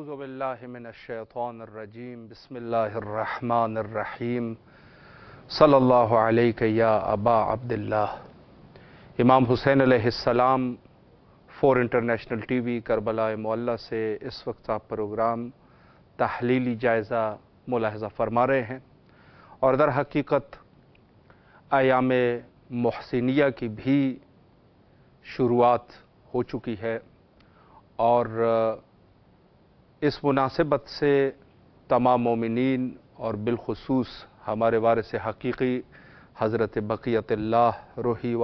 اعوذ باللہ من الشیطان الرجیم بسم اللہ الرحمن الرحیم صلی اللہ علیہ یا ابا عبداللہ۔ امام حسین علیہ السلام 4 انٹرنیشنل ٹی وی کربلا معلیٰ سے اس وقت آپ پروگرام تحلیلی جائزہ ملاحظہ فرما رہے ہیں، اور در حقیقت ایام محسنیہ کی بھی شروعات ہو چکی ہے، اور اس مناسبت سے تمام مومنین اور بالخصوص ہمارے وارث حقیقی حضرت بقیت اللہ روحی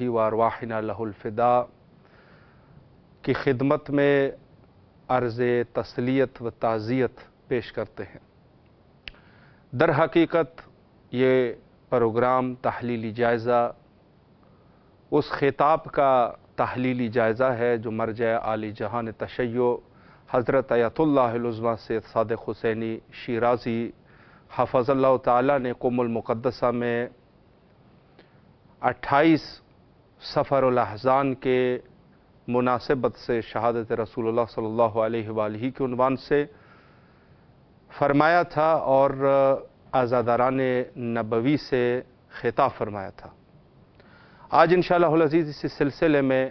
و ارواحنا لہ الفداء کی خدمت میں عرض تسلیت و تعزیت پیش کرتے ہیں۔ در حقیقت یہ پروگرام تحلیلی جائزہ اس خطاب کا تحلیلی جائزہ ہے جو مرجع عالی جہان تشیع حضرت آیت اللہ العظمیٰ سید صادق حسینی شیرازی حفظ اللہ تعالیٰ نے قم المقدسہ میں 28 صفر الاحزان کے مناسبت سے شہادت رسول اللہ صلی اللہ علیہ وآلہ کے عنوان سے فرمایا تھا، اور عزاداران نبوی سے خطاب فرمایا تھا۔ آج انشاءاللہ العزیز اسی سلسلے میں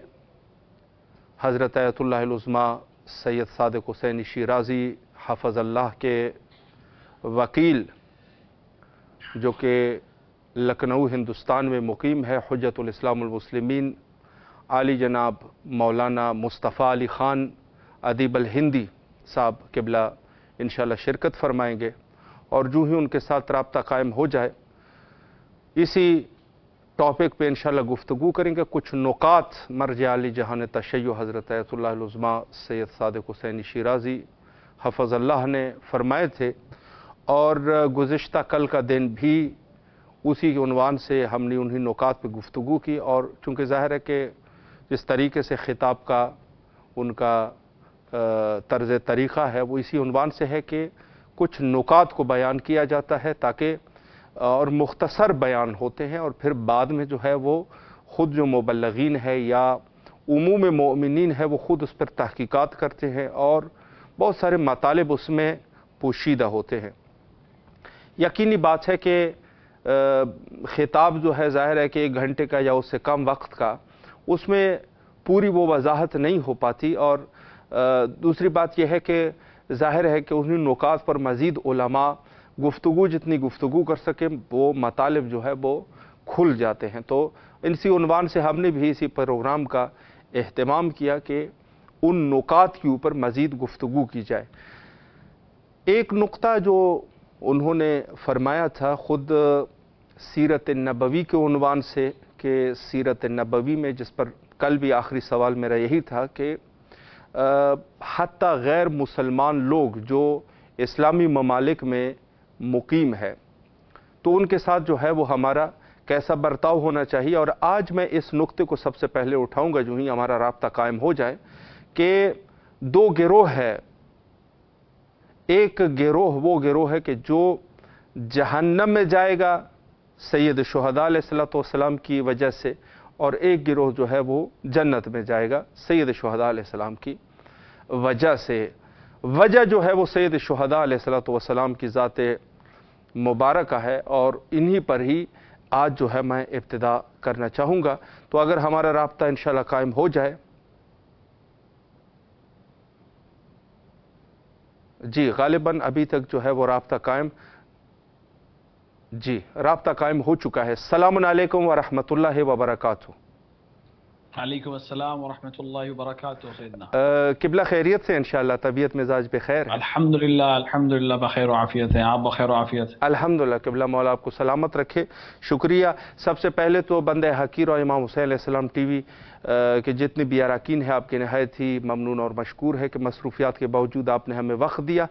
حضرت آیت اللہ العظمیٰ سید صادق حسینی شیرازی حفظ اللہ کے وکیل، جو کہ لکھنؤ ہندوستان میں مقیم ہے، حجت الاسلام المسلمین عالی جناب مولانا مصطفیٰ علی خان ادیب الہندی صاحب قبلہ انشاءاللہ شرکت فرمائیں گے، اور جو ہی ان کے ساتھ رابطہ قائم ہو جائے اسی ٹاپک پہ انشاءاللہ گفتگو کریں گے۔ کچھ نکات مرجع عالی جہان تشیع حضرت آیت اللہ العظمیٰ سید صادق حسینی شیرازی حفظ اللہ نے فرمائے تھے، اور گزشتہ کل کا دن بھی اسی کے عنوان سے ہم نے انہی نکات پہ گفتگو کی، اور چونکہ ظاہر ہے کہ جس طریقے سے خطاب کا ان کا طرز طریقہ ہے وہ اسی عنوان سے ہے کہ کچھ نکات کو بیان کیا جاتا ہے تاکہ اور مختصر بیان ہوتے ہیں، اور پھر بعد میں جو ہے وہ خود جو مبلغین ہے یا عموم مومنین ہے وہ خود اس پر تحقیقات کرتے ہیں، اور بہت سارے مطالب اس میں پوشیدہ ہوتے ہیں۔ یقینی بات ہے کہ خطاب جو ہے ظاہر ہے کہ 1 گھنٹے کا یا اس سے کم وقت کا، اس میں پوری وہ وضاحت نہیں ہو پاتی، اور دوسری بات یہ ہے کہ ظاہر ہے کہ انہی نکات پر مزید علماء گفتگو جتنی گفتگو کر سکیں وہ مطالب جو ہے وہ کھل جاتے ہیں، تو اسی عنوان سے ہم نے بھی اسی پروگرام کا اہتمام کیا کہ ان نکات کے اوپر مزید گفتگو کی جائے۔ ایک نقطہ جو انہوں نے فرمایا تھا خود سیرت نبوی کے عنوان سے، کہ سیرت نبوی میں، جس پر کل بھی آخری سوال میرا یہی تھا کہ حتیٰ غیر مسلمان لوگ جو اسلامی ممالک میں مقیم ہے تو ان کے ساتھ جو ہے وہ ہمارا کیسا برتاؤ ہونا چاہیے، اور آج میں اس نقطے کو سب سے پہلے اٹھاؤں گا جو ہی ہمارا رابطہ قائم ہو جائے، کہ 2 گروہ ہے۔ ایک گروہ وہ گروہ ہے کہ جو جہنم میں جائے گا سید شہداء علیہ السلام کی وجہ سے، اور ایک گروہ جو ہے وہ جنت میں جائے گا سید شہداء علیہ السلام کی وجہ سے۔ وجہ جو ہے وہ سید شہداء علیہ السلام کی ذات مبارکہ ہے، اور انہی پر ہی آج جو ہے میں ابتدا کرنا چاہوں گا۔ تو اگر ہمارا رابطہ انشاءاللہ قائم ہو جائے۔ جی غالباً ابھی تک جو ہے وہ رابطہ قائم، جی رابطہ قائم ہو چکا ہے۔ السلام علیکم ورحمۃ اللہ وبرکاتہ۔ علیکم السلام ورحمۃ اللہ وبرکاتہ سیدنا۔ قبلہ خیریت سے انشاءاللہ، طبیعت مزاج بخیر ہے؟ الحمدللہ بخیر و عافیت ہیں، آپ بخیر و عافیت؟ الحمدللہ، قبلہ مولا آپ کو سلامت رکھے۔ شکریہ۔ سب سے پہلے تو بندہ حقیر اور امام حسین علیہ السلام ٹی وی کہ جتنی بھی اراکین ہے آپ کے نہایت ہی ممنون اور مشکور ہے کہ مصروفیات کے باوجود آپ نے ہمیں وقت دیا،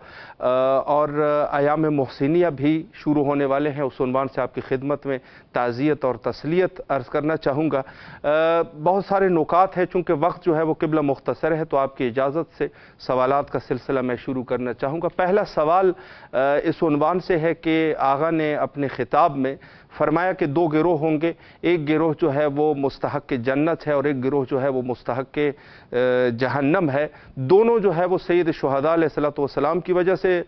اور ایام محسنیہ بھی شروع ہونے والے ہیں، اس عنوان سے آپ کی خدمت میں تعزیت اور تسلیت عرض کرنا چاہوں گا۔ بہت سارے نکات ہیں، چونکہ وقت جو ہے وہ قبلہ مختصر ہے تو آپ کی اجازت سے سوالات کا سلسلہ میں شروع کرنا چاہوں گا۔ پہلا سوال اس عنوان سے ہے کہ آغا نے اپنے خطاب میں فرمایا کہ دو گروہ ہوں گے، ایک گروہ جو ہے وہ مستحق جنت ہے اور ایک گروہ جو ہے وہ مستحق جہنم ہے۔ دونوں جو ہے وہ سید شہداء علیہ الصلوۃ والسلام کی وجہ سے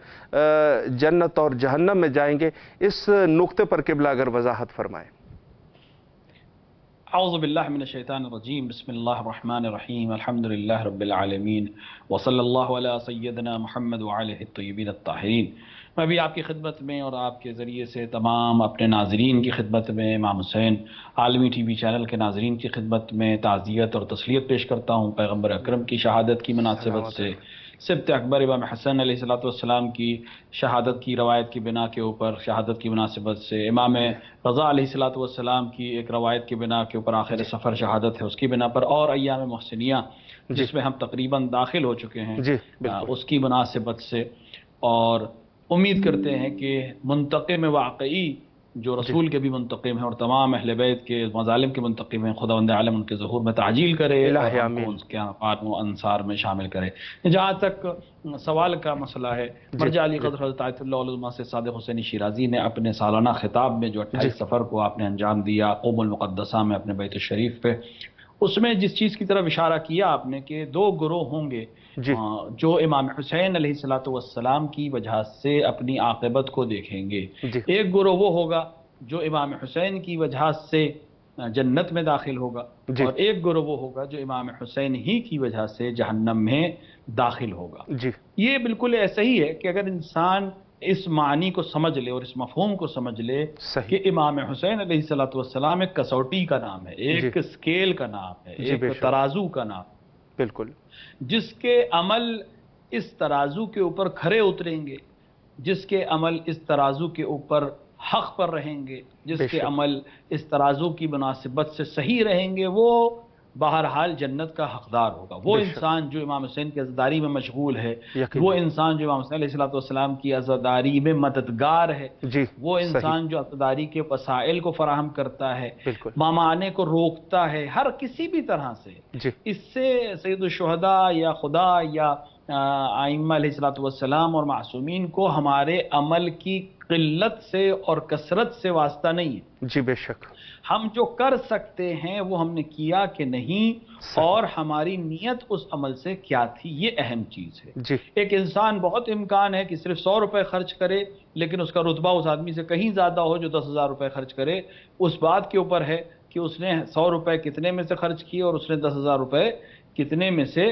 جنت اور جہنم میں جائیں گے۔ اس نقطے پر قبلہ اگر وضاحت فرمائیں۔ اعوذ باللہ من الشیطان الرجیم، بسم اللہ الرحمن الرحیم، الحمدللہ رب العالمین، وصلی اللہ علی سیدنا محمد وعلیہ الطیبین الطاہرین۔ میں بھی آپ کی خدمت میں اور آپ کے ذریعے سے تمام اپنے ناظرین کی خدمت میں، امام حسین عالمی ٹی وی چینل کے ناظرین کی خدمت میں تعزیت اور تسلیت پیش کرتا ہوں پیغمبر اکرم کی شہادت کی مناسبت سے، سبت اکبر امام حسن علیہ السلام کی شہادت کی روایت کی بنا کے اوپر شہادت کی مناسبت سے، امام رضا علیہ السلام کی ایک روایت کی بنا کے اوپر آخر سفر شہادت ہے اس کی بنا پر، اور ایام محسنیہ جس میں ہم تقریباً داخل ہو چکے ہیں اس کی مناسبت سے، اور امید کرتے ہیں کہ منتقم واقعی جو رسول کے بھی منتقم ہیں اور تمام اہل بیت کے مظالم کے منتقم ہیں، خداوند عالم ان کے ظہور میں تعجیل کرے اور ہم کو اس کے انصار میں شامل کرے۔ جہاں تک سوال کا مسئلہ ہے، مرجع علی قدر حضرت آیت اللہ علماء سے صادق حسینی شیرازی نے اپنے سالانہ خطاب میں جو 28 سفر کو آپ نے انجام دیا قوم المقدسہ میں اپنے بیت الشریف پہ، اس میں جس چیز کی طرف اشارہ کیا آپ نے کہ دو گروہ ہوں گے جو امام حسین علیہ السلام کی وجہ سے اپنی عاقبت کو دیکھیں گے۔ ایک گروہ وہ ہوگا جو امام حسین کی وجہ سے جنت میں داخل ہوگا، اور ایک گروہ وہ ہوگا جو امام حسین ہی کی وجہ سے جہنم میں داخل ہوگا۔ یہ بالکل ایسا ہی ہے کہ اگر انسان اس معنی کو سمجھ لے اور اس مفہوم کو سمجھ لے کہ امام حسین علیہ السلام ایک کسوٹی کا نام ہے، ایک اسکیل کا نام ہے، ایک ترازو کا نام ہے، بالکل، جس کے عمل اس ترازو کے اوپر کھرے اتریں گے، جس کے عمل اس ترازو کے اوپر حق پر رہیں گے، جس کے عمل اس ترازو کی مناسبت سے صحیح رہیں گے، وہ بہرحال جنت کا حقدار ہوگا۔ وہ انسان جو امام حسین کی عزاداری میں مشغول ہے، وہ انسان جو امام حسین علیہ السلام کی عزاداری میں مددگار ہے، وہ انسان جو عزاداری کے وسائل کو فراہم کرتا ہے، مامانے کو روکتا ہے، ہر کسی بھی طرح سے، اس سے سید الشہداء یا خدا یا ائمہ علیہ السلام اور معصومین کو ہمارے عمل کی قلت سے اور کثرت سے واسطہ نہیں ہے۔ جی بے شک، ہم جو کر سکتے ہیں وہ ہم نے کیا کہ نہیں، اور ہماری نیت اس عمل سے کیا تھی، یہ اہم چیز ہے۔ ایک انسان بہت امکان ہے کہ صرف 100 روپے خرچ کرے، لیکن اس کا رتبہ اس آدمی سے کہیں زیادہ ہو جو 10,000 روپے خرچ کرے۔ اس بات کے اوپر ہے کہ اس نے 100 روپے کتنے میں سے خرچ کیے اور اس نے 10,000 روپے کتنے میں سے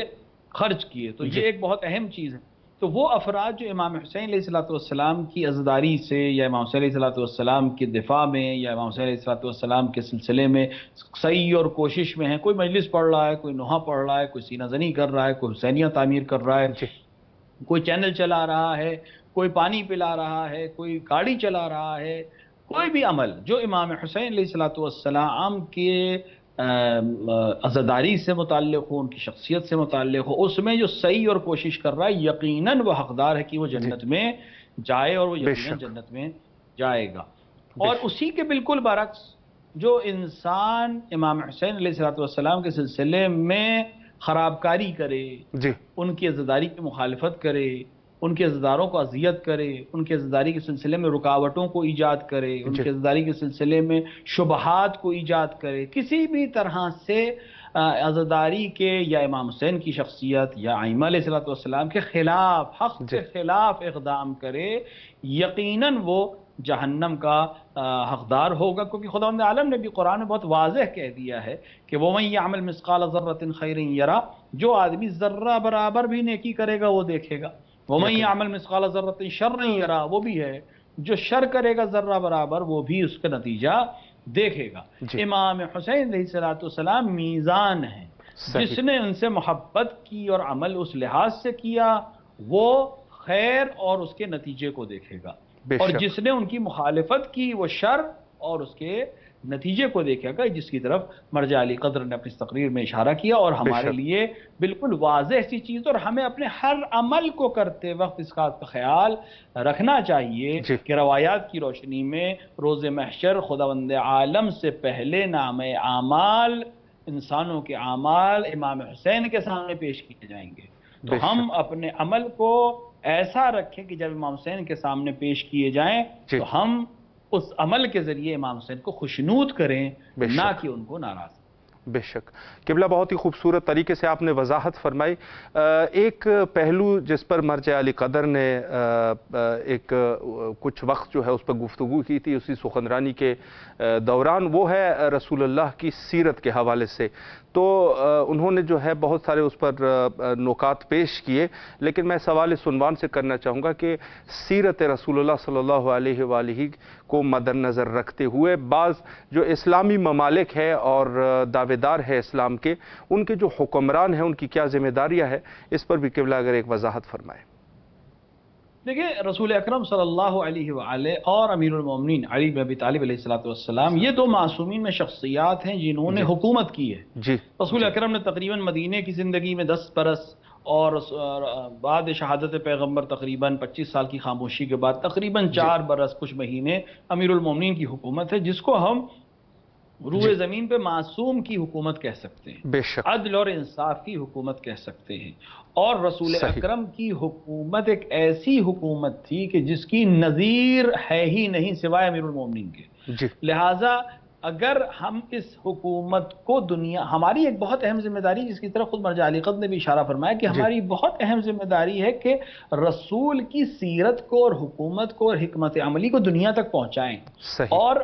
خرچ کیے، تو یہ ایک بہت اہم چیز ہے۔ تو وہ افراد جو امام حسین علیہ السلام کی عزاداری سے یا امام حسین علیہ السلام کے دفاع میں یا امام حسین علیہ السلام کے سلسلے میں سعی اور کوشش میں ہیں، کوئی مجلس پڑھ رہا ہے، کوئی نوحہ پڑھ رہا ہے، کوئی سینہ زنی کر رہا ہے، کوئی حسینیہ تعمیر کر رہا ہے، کوئی چینل چلا رہا ہے، کوئی پانی پلا رہا ہے، کوئی گاڑی چلا رہا ہے، کوئی بھی عمل جو امام حسین علیہ السلام کے عزاداری سے متعلق ہو، ان کی شخصیت سے متعلق ہو، اس میں جو صحیح اور کوشش کر رہا ہے، یقیناً وہ حقدار ہے کہ وہ جنت میں جائے، اور وہ یقیناً جنت میں جائے گا۔ اور اسی کے بالکل برعکس جو انسان امام حسین علیہ السلام کے سلسلے میں خراب کاری کرے، ان کی عزاداری کی مخالفت کرے، ان کے عزاداروں کو اذیت کرے، ان کے عزاداری کے سلسلے میں رکاوٹوں کو ایجاد کرے، ان کے عزاداری کے سلسلے میں شبہات کو ایجاد کرے، کسی بھی طرح سے عزاداری کے یا امام حسین کی شخصیت یا ائمہ علیہ السلام کے خلاف، حق کے خلاف اقدام کرے، یقیناً وہ جہنم کا حقدار ہوگا، کیونکہ خداوند عالم نے بھی قرآن میں بہت واضح کہہ دیا ہے کہ وَمَن يَعْمَلْ مِثْقَالَ ذَرَّةٍ خَيْرٍ يَرَهُ، جو آدمی ذرہ برابر بھی نیکی کرے گا وہ دیکھے گا، وَمَن يَعْمَلْ مِثْقَالَ ذَرَّةٍ شَرًّا يَرَهُ، وہ بھی ہے، جو شر کرے گا ذرہ برابر وہ بھی اس کا نتیجہ دیکھے گا۔ امام حسین علیہ السلام میزان ہیں، جس نے ان سے محبت کی اور عمل اس لحاظ سے کیا وہ خیر اور اس کے نتیجے کو دیکھے گا، اور جس نے ان کی مخالفت کی وہ شر اور اس کے نتیجے کو دیکھے گا، جس کی طرف مرجع علی قدر نے اپنی تقریر میں اشارہ کیا، اور ہمارے لیے بالکل واضح سی چیز، اور ہمیں اپنے ہر عمل کو کرتے وقت اس کا خیال رکھنا چاہیے کہ روایات کی روشنی میں روز محشر خداوند عالم سے پہلے نام اعمال، انسانوں کے اعمال امام حسین کے سامنے پیش کیے جائیں گے، تو ہم اپنے عمل کو ایسا رکھیں کہ جب امام حسین کے سامنے پیش کیے جائیں تو ہم اس عمل کے ذریعے امام حسین کو خوشنود کریں، نہ کہ ان کو ناراض۔ بے شک قبلہ، بہت ہی خوبصورت طریقے سے آپ نے وضاحت فرمائی۔ ایک پہلو جس پر مرجع علی قدر نے ایک کچھ وقت جو ہے اس پر گفتگو کی تھی اسی سخنرانی کے دوران، وہ ہے رسول اللہ کی سیرت کے حوالے سے۔ تو انہوں نے جو ہے بہت سارے اس پر نکات پیش کیے، لیکن میں سوال اس عنوان سے کرنا چاہوں گا کہ سیرت رسول اللہ صلی اللہ علیہ وآلہ کو مد نظر رکھتے ہوئے بعض جو اسلامی ممالک ہے اور دعوے دار ہے اسلام کے، ان کے جو حکمران ہیں ان کی کیا ذمہ داریاں ہیں، اس پر بھی قبلہ اگر ایک وضاحت فرمائیں۔ دیکھیں، رسول اکرم صلی اللہ علیہ وآلہ اور امیر المومنین علی بن ابی طالب علیہ السلام یہ دو معصومین میں شخصیات ہیں جنہوں نے حکومت کی ہے۔ رسول اکرم نے تقریباً مدینے کی زندگی میں 10 برس اور بعد شہادت پیغمبر تقریباً 25 سال کی خاموشی کے بعد تقریباً 4 برس کچھ مہینے امیر المومنین کی حکومت ہے، جس کو ہم روئے زمین پہ معصوم کی حکومت کہہ سکتے ہیں، بے شک عدل اور انصاف کی حکومت کہہ سکتے ہیں۔ اور رسول اکرم کی حکومت ایک ایسی حکومت تھی کہ جس کی نظیر ہے ہی نہیں سوائے امیر المومنین کے۔ لہٰذا اگر ہم اس حکومت کو ہماری ایک بہت اہم ذمہ داری، جس کی طرف خود مرجع علی قدر نے بھی اشارہ فرمایا کہ ہماری بہت اہم ذمہ داری ہے کہ رسول کی سیرت کو اور حکومت کو اور حکمت عملی کو دنیا تک پہنچائیں۔ اور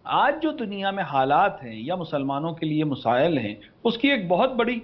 آج جو دنیا میں حالات ہیں یا مسلمانوں کے لیے مسائل ہیں، اس کی ایک بہت بڑی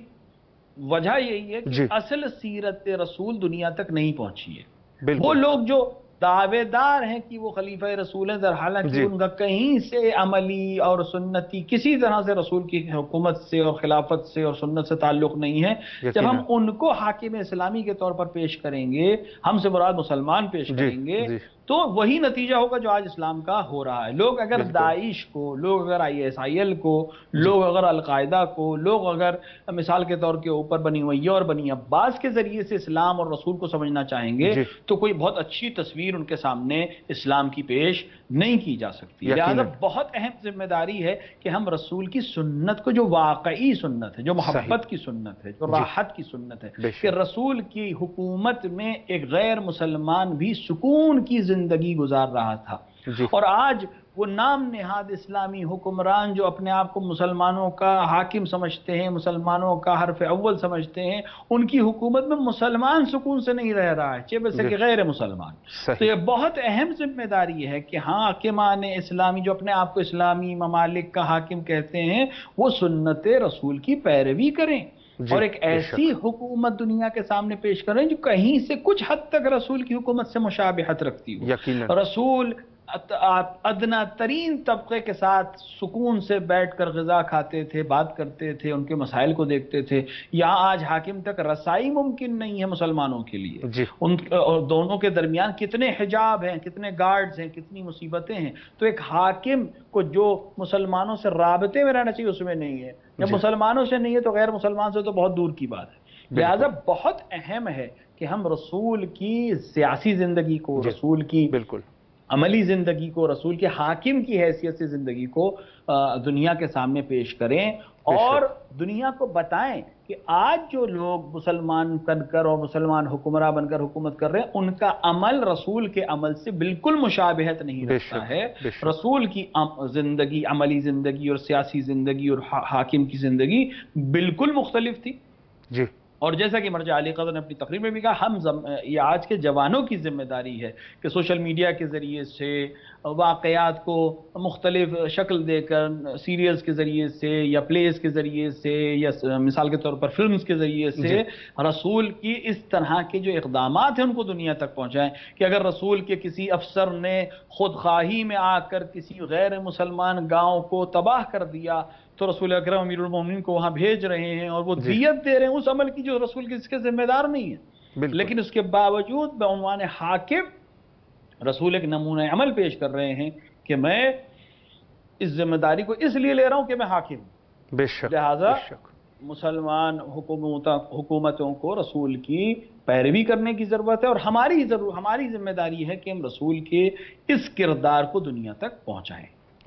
وجہ یہی ہے کہ اصل سیرت رسول دنیا تک نہیں پہنچی ہے۔ وہ لوگ جو دعوے دار ہیں کہ وہ خلیفہ رسول ہیں، در حالانکہ ان کا کہیں سے عملی اور سنتی کسی طرح سے رسول کی حکومت سے اور خلافت سے اور سنت سے تعلق نہیں ہے۔ جب ہم ان کو حاکم اسلامی کے طور پر پیش کریں گے، ہم سے مراد مسلمان پیش کریں گے، تو وہی نتیجہ ہوگا جو آج اسلام کا ہو رہا ہے۔ لوگ اگر داعش کو، لوگ اگر ISIL کو، لوگ اگر القاعدہ کو، لوگ اگر مثال کے طور کے اوپر بنی امیہ اور بنی عباس کے ذریعے سے اسلام اور رسول کو سمجھنا چاہیں گے تو کوئی بہت اچھی تصویر ان کے سامنے اسلام کی پیش نہیں کی جا سکتی۔ لہذا بہت اہم ذمہ داری ہے کہ ہم رسول کی سنت کو، جو واقعی سنت ہے، جو محبت کی سنت ہے، جو راحت کی سنت ہے، کہ رسول کی حکومت میں ایک غیر مسلمان بھی سکون کی زندگی گزار رہا تھا، اور آج وہ نام نہاد اسلامی حکمران جو اپنے آپ کو مسلمانوں کا حاکم سمجھتے ہیں، مسلمانوں کا حرف اول سمجھتے ہیں، ان کی حکومت میں مسلمان سکون سے نہیں رہ رہا ہے، چہ بس کہ غیر مسلمان۔ تو یہ بہت اہم ذمہ داری ہے کہ حاکمان اسلامی جو اپنے آپ کو اسلامی ممالک کا حاکم کہتے ہیں، وہ سنت رسول کی پیروی کریں اور ایک ایسی حکومت دنیا کے سامنے پیش کریں جو کہیں سے کچھ حد تک رسول کی حکومت سے مشابہت رکھتی ہو۔ رسول ادنا ترین طبقے کے ساتھ سکون سے بیٹھ کر غذا کھاتے تھے، بات کرتے تھے، ان کے مسائل کو دیکھتے تھے۔ یہاں آج حاکم تک رسائی ممکن نہیں ہے مسلمانوں کے لیے، ان دونوں کے درمیان کتنے حجاب ہیں، کتنے گارڈز ہیں، کتنی مصیبتیں ہیں۔ تو ایک حاکم کو جو مسلمانوں سے رابطے میں رہنا چاہیے اس میں نہیں ہے، جب مسلمانوں سے نہیں ہے تو غیر مسلمان سے تو بہت دور کی بات ہے۔ لہٰذا بہت اہم ہے کہ ہم رسول کی سیاسی زندگی کو، رسول کی عملی زندگی کو، رسول کے حاکم کی حیثیت سے زندگی کو دنیا کے سامنے پیش کریں اور دنیا کو بتائیں کہ آج جو لوگ مسلمان بن کر اور مسلمان حکمراں بن کر حکومت کر رہے ہیں، ان کا عمل رسول کے عمل سے بالکل مشابہت نہیں رکھتا ہے۔ رسول کی زندگی، عملی زندگی اور سیاسی زندگی اور حاکم کی زندگی بالکل مختلف تھی۔ اور جیسا کہ مرجع علی قدر نے اپنی تقریر میں بھی کہا، یہ آج کے جوانوں کی ذمہ داری ہے کہ سوشل میڈیا کے ذریعے سے، واقعات کو مختلف شکل دے کر، سیریلز کے ذریعے سے یا پلیز کے ذریعے سے یا مثال کے طور پر فلمز کے ذریعے سے رسول کی اس طرح کے جو اقدامات ہیں ان کو دنیا تک پہنچائیں کہ اگر رسول کے کسی افسر نے خود خواہی میں آ کر کسی غیر مسلمان گاؤں کو تباہ کر دیا تو رسول اکرم امیر المومنین کو وہاں بھیج رہے ہیں اور وہ دیت دے رہے ہیں اس عمل کی جو رسول کی اس کے ذمہ دار نہیں ہے، لیکن اس کے باوجود بعنوان حاکم رسول ایک نمونہ عمل پیش کر رہے ہیں کہ میں اس ذمہ داری کو اس لیے لے رہا ہوں کہ میں حاکم ہوں۔ لہذا مسلمان حکومتوں کو رسول کی پیروی کرنے کی ضرورت ہے، اور ہماری ذمہ داری ہے کہ ہم رسول کے اس کردار کو دنیا تک پہنچائیں۔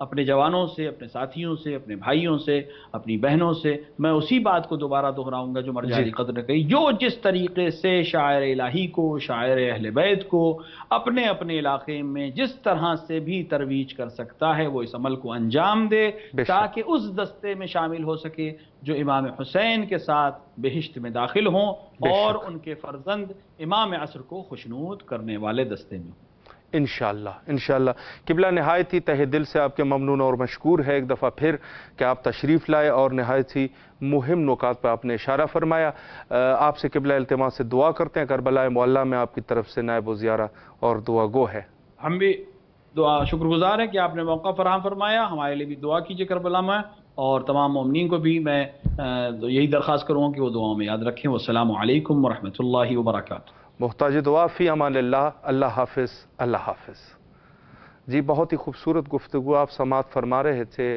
اپنے جوانوں سے، اپنے ساتھیوں سے، اپنے بھائیوں سے، اپنی بہنوں سے میں اسی بات کو دوبارہ دہراؤں گا جو مرجع علی قدر نے کہی، جو جس طریقے سے شاعر الہی کو، شاعر اہل بیت کو اپنے اپنے علاقے میں جس طرح سے بھی ترویج کر سکتا ہے وہ اس عمل کو انجام دے تاکہ اس دستے میں شامل ہو سکے جو امام حسین کے ساتھ بہشت میں داخل ہوں اور ان کے فرزند امام عصر کو خوشنود کرنے والے دستے میں ہوں۔ انشاءاللہ انشاءاللہ۔ قبلہ نہایت ہی تہ دل سے آپ کے ممنون اور مشکور ہے ایک دفعہ پھر کہ آپ تشریف لائے اور نہایت ہی مہم نکات پہ آپ نے اشارہ فرمایا۔ آپ سے قبلہ التماس سے دعا کرتے ہیں، کربلا معلیٰ میں آپ کی طرف سے نائب و زیارہ اور دعا گو ہے۔ ہم بھی دعا شکر گزار ہیں کہ آپ نے موقع فراہم فرمایا، ہمارے لیے بھی دعا کیجئے کربلا میں، اور تمام مومنین کو بھی میں یہی درخواست کروں گا کہ وہ دعاؤں میں یاد رکھیں۔ والسلام علیکم ورحمۃ اللہ وبرکاتہ۔ محتاج دعا فی امان اللہ۔ اللہ حافظ، اللہ حافظ۔ جی بہت ہی خوبصورت گفتگو آپ سماعت فرما رہے تھے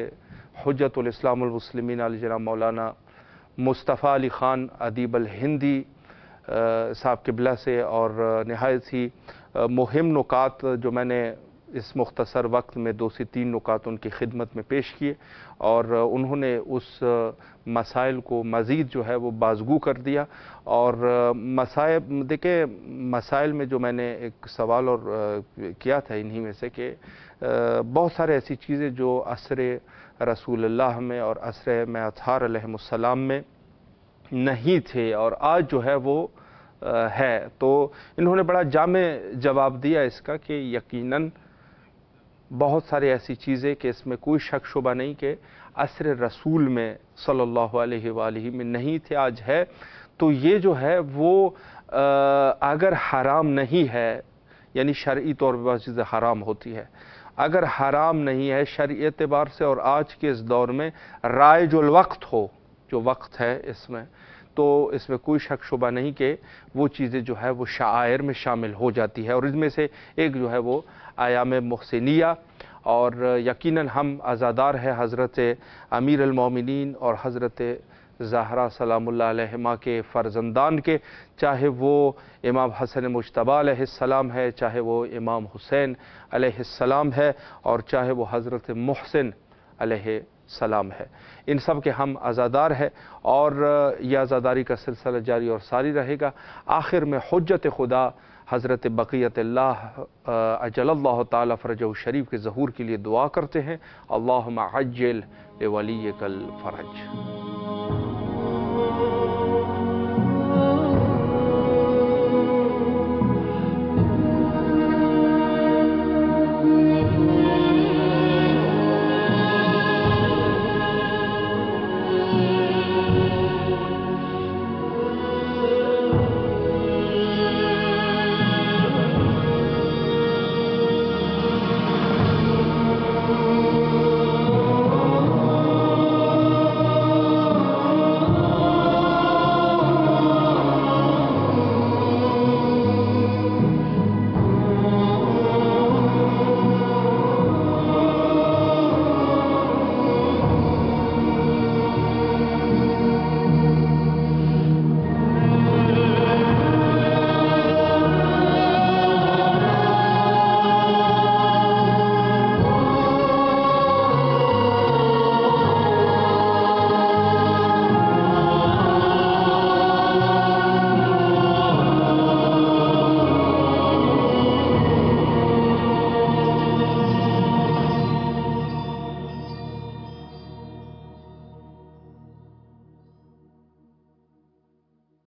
حجت الاسلام المسلمین علی جناب مولانا مصطفیٰ علی خان ادیب الہندی صاحب قبلہ سے، اور نہایت ہی مہم نکات جو میں نے اس مختصر وقت میں 2 سے 3 نکات ان کی خدمت میں پیش کیے، اور انہوں نے اس مسائل کو مزید جو ہے وہ بازگو کر دیا۔ اور مسائل دیکھیں، مسائل میں جو میں نے ایک سوال اور کیا تھا انہی میں سے کہ بہت سارے ایسی چیزیں جو عصر رسول اللہ میں اور عصر میں اطہار علیہ السلام میں نہیں تھے اور آج جو ہے وہ ہے، تو انہوں نے بڑا جامع جواب دیا اس کا کہ یقیناً بہت سارے ایسی چیزیں کہ اس میں کوئی شک شبہ نہیں کہ عصر رسول میں صلی اللہ علیہ وآلہ میں نہیں تھے، آج ہے۔ تو یہ جو ہے وہ اگر حرام نہیں ہے، یعنی شرعی طور پر بہت چیزیں حرام ہوتی ہے، اگر حرام نہیں ہے شرعی اعتبار سے اور آج کے اس دور میں رائج الوقت ہو، جو وقت ہے اس میں، تو اس میں کوئی شک شبہ نہیں کہ وہ چیزیں جو ہے وہ شعائر میں شامل ہو جاتی ہے، اور اس میں سے ایک جو ہے وہ ایام محسنیہ، اور یقیناً ہم عزادار ہے حضرت امیر المومنین اور حضرت زہرا سلام اللہ علیہما کے فرزندان کے، چاہے وہ امام حسن مجتبیٰ علیہ السلام ہے، چاہے وہ امام حسین علیہ السلام ہے، اور چاہے وہ حضرت محسن علیہ السلام ہے، ان سب کے ہم عزادار ہے، اور یہ عزاداری کا سلسلہ جاری اور ساری رہے گا۔ آخر میں حجت خدا حضرت بقیت اللہ اجل اللہ تعالی فرجہ شریف کے ظہور کے لیے دعا کرتے ہیں۔ اللہم عجل لولیک الفرج۔